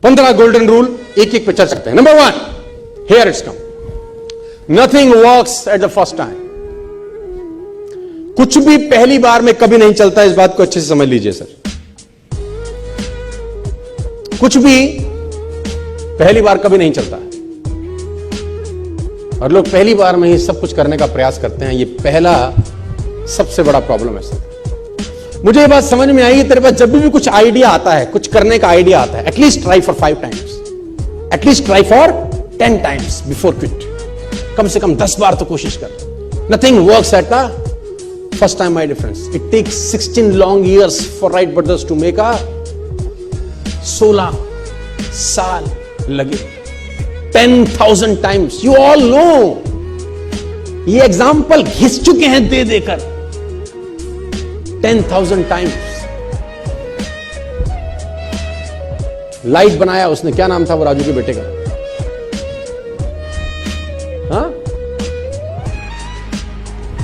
15 golden rule एक एक पे चल सकते हैं। Number 1, here it's come, nothing works at the first time. कुछ भी पहली बार में कभी नहीं चलता, इस बात को अच्छे से समझ लीजिए सर। कुछ भी पहली बार कभी नहीं चलता, और लोग पहली बार में ही सब कुछ करने का प्रयास करते हैं। ये पहला सबसे बड़ा प्रॉब्लम है सर। मुझे ये बात समझ में आई, तेरे पास जब भी कुछ आइडिया आता है, कुछ करने का आइडिया आता है, at least try for 5 times, at least try for 10 times before quit. कम से कम 10 बार तो कोशिश कर। Nothing works at the first time my difference. It takes 16 long years for Wright brothers to make a 16 साल लगे, 10,000 टाइम्स। यू ऑल नो, ये एग्जाम्पल घिस चुके हैं दे देकर 10,000 टाइम्स। लाइट बनाया उसने, क्या नाम था वो राजू के बेटे का? हाँ,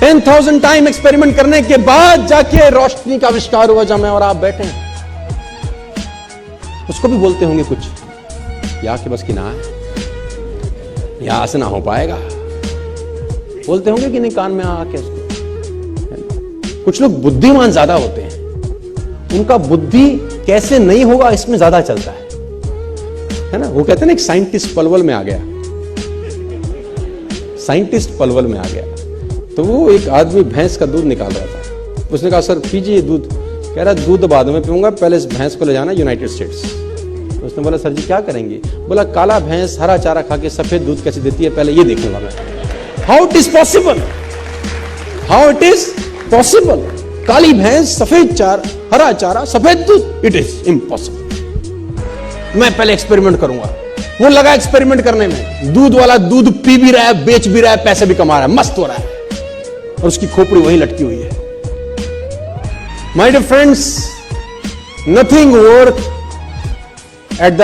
10,000 टाइम एक्सपेरिमेंट करने के बाद जाके रोशनी का आविष्कार हुआ, जहां मैं और आप बैठे हैं। उसको भी बोलते होंगे कुछ, या कि बस की ना है, यहां से ना हो पाएगा, बोलते होंगे कि नहीं कान में आके उसको। कुछ लोग बुद्धिमान ज्यादा होते हैं, उनका बुद्धि कैसे नहीं होगा इसमें ज्यादा चलता है ना। वो कहते हैं ना, एक साइंटिस्ट पलवल में आ गया, साइंटिस्ट पलवल में आ गया, तो वो एक आदमी भैंस का दूध निकाल रहा था। उसने कहा सर पीजिए दूध। कह रहा दूध बाद में पीऊंगा, पहले इस भैंस को ले जाना यूनाइटेड स्टेट्स। उसने बोला सर जी क्या करेंगे? बोला काला भैंस हरा चारा खा के सफेद दूध कैसे देती है, पहले ये देखूंगा मैं। How it is possible, how it is possible? काली भैंस, सफेद चार, हरा चारा, सफेद दूध, इट इज इम्पॉसिबल। मैं पहले एक्सपेरिमेंट करूंगा। वो लगा एक्सपेरिमेंट करने में, दूध वाला दूध पी भी रहा है, बेच भी रहा है, पैसे भी कमा रहा है, मस्त हो रहा है, और उसकी खोपड़ी वहीं लटकी हुई है। My dear friends, nothing work at the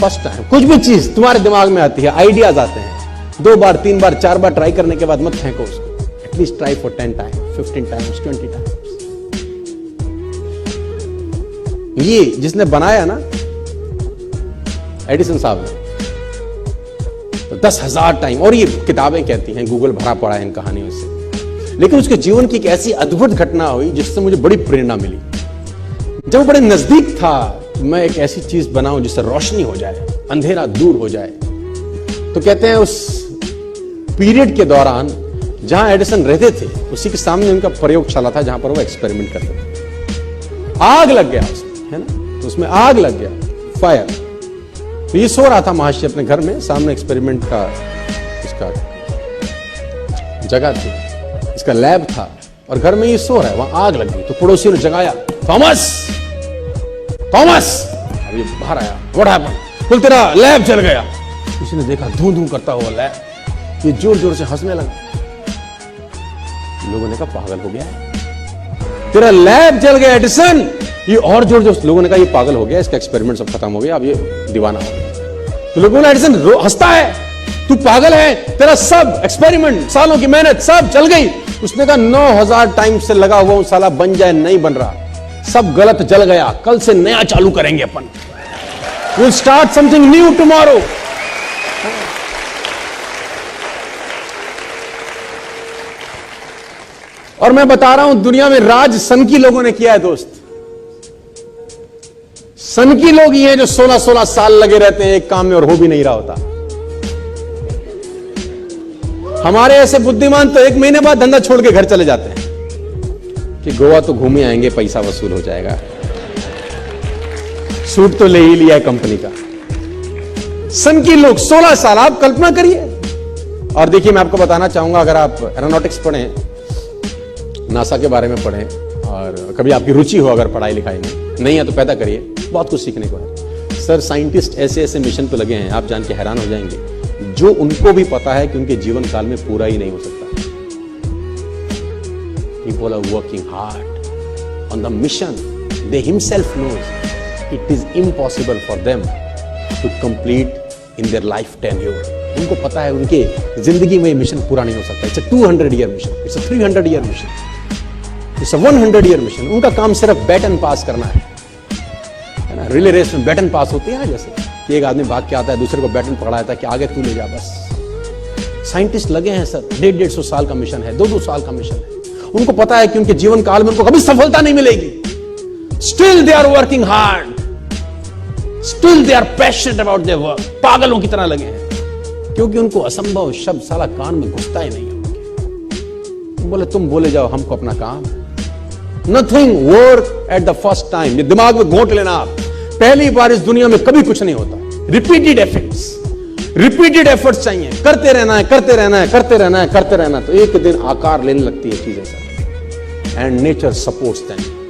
first time. कुछ भी चीज तुम्हारे दिमाग में आती है, आइडियाज आते हैं, 2 बार 3 बार 4 बार ट्राई करने के बाद मत फेंको उसको। At least try for 10 times, 15 times, 20 times. ये जिसने बनाया ना, एडिसन साहब ने, तो 10,000 टाइम, और ये किताबें कहती हैं, गूगल भरा पड़ा है इन कहानियों से। लेकिन उसके जीवन की एक ऐसी अद्भुत घटना हुई जिससे मुझे बड़ी प्रेरणा मिली। जब वो बड़े नजदीक था, मैं एक ऐसी चीज बनाऊं जिससे रोशनी हो जाए, अंधेरा दूर हो जाए, तो कहते हैं उस पीरियड के दौरान जहां एडिसन रहते थे, उसी के सामने उनका प्रयोगशाला था जहां पर वो एक्सपेरिमेंट करते थे। आग लग गया उसमें, है ना, तो उसमें आग लग गया, फायर। तो ये सो रहा था महाशय अपने घर में, सामने एक्सपेरिमेंट का इसका जगह थी, इसका लैब था, और घर में ये सो रहा है, वहां आग लग गई। तो पड़ोसियों ने जगाया, थॉमस थॉमस। अब ये बाहर आया, व्हाट हैपेंड? बोल तेरा लैब जल गया। किसी ने देखा धूं धूं करता हुआ लैब, ये जोर जोर से हंसने लगा। लोगों ने कहा पागल हो गया है, तेरा लैब जल गया एडिसन। ये और जोर जोर, लोगों ने कहा ये पागल हो गया, इसका एक्सपेरिमेंट सब खत्म हो गया, अब ये दीवाना हो गया। तो लोगों ने एडिसन हंसता है, तू पागल है, तेरा सब एक्सपेरिमेंट, सालों की मेहनत सब जल गई। उसने कहा 9,000 टाइम से लगा हुआ साला बन जाए, नहीं बन रहा, सब गलत जल गया, कल से नया चालू करेंगे अपन। We'll start something new tomorrow. और मैं बता रहा हूं, दुनिया में राज सनकी लोगों ने किया है दोस्त। सनकी लोग ही हैं जो 16-16 साल लगे रहते हैं एक काम में और हो भी नहीं रहा होता। हमारे ऐसे बुद्धिमान तो 1 महीने बाद धंधा छोड़ के घर चले जाते हैं कि गोवा तो घूमे आएंगे, पैसा वसूल हो जाएगा, सूट तो ले ही लिया है कंपनी का। सनकी लोग 16 साल, आप कल्पना करिए। और देखिए, मैं आपको बताना चाहूंगा, अगर आप एरोनॉटिक्स पढ़ें, नासा के बारे में पढ़ें, और कभी आपकी रुचि हो अगर पढ़ाई लिखाई में, नहीं है तो पैदा करिए, बहुत कुछ सीखने को है। सर साइंटिस्ट ऐसे ऐसे मिशन पे लगे हैं, आप जान के हैरान हो जाएंगे, जो उनको भी पता है कि उनके जीवन काल में पूरा ही नहीं हो सकता। People are working hard on the mission. They himself knows it is impossible for them to complete in their life tenure. उनको पता है उनके जिंदगी में मिशन पूरा नहीं हो सकता। It's a 200-year mission. It's a 300-year mission. It's a 100-year mission. उनका काम सिर्फ बैटन पास करना है ना। रिले रेस में बैटन पास होती है ना, जैसे कि एक आदमी भाग के आता है, दूसरे को बैटन पकड़ाता है कि आगे तू ले जा बस। साइंटिस्ट लगे हैं सर, 150 साल का मिशन है, 2 साल का मिशन है। उनको पता है कि उनके जीवन काल में उनको कभी सफलता नहीं मिलेगी। Still they are working hard, still they are passionate about their work. पागलों की तरह लगे हैं, क्योंकि उनको असंभव शब्द साला कान में घुसता ही नहीं है उनके। बोले तुम बोले जाओ, हमको अपना काम। Nothing work at the first time. ये दिमाग में घोंट लेना आप, पहली बार इस दुनिया में कभी कुछ नहीं होता। रिपीटेड एफर्ट्स चाहिए, करते रहना है, करते रहना है, करते रहना है, करते रहना है, तो एक दिन आकार लेने लगती है चीजें sir. And nature supports them.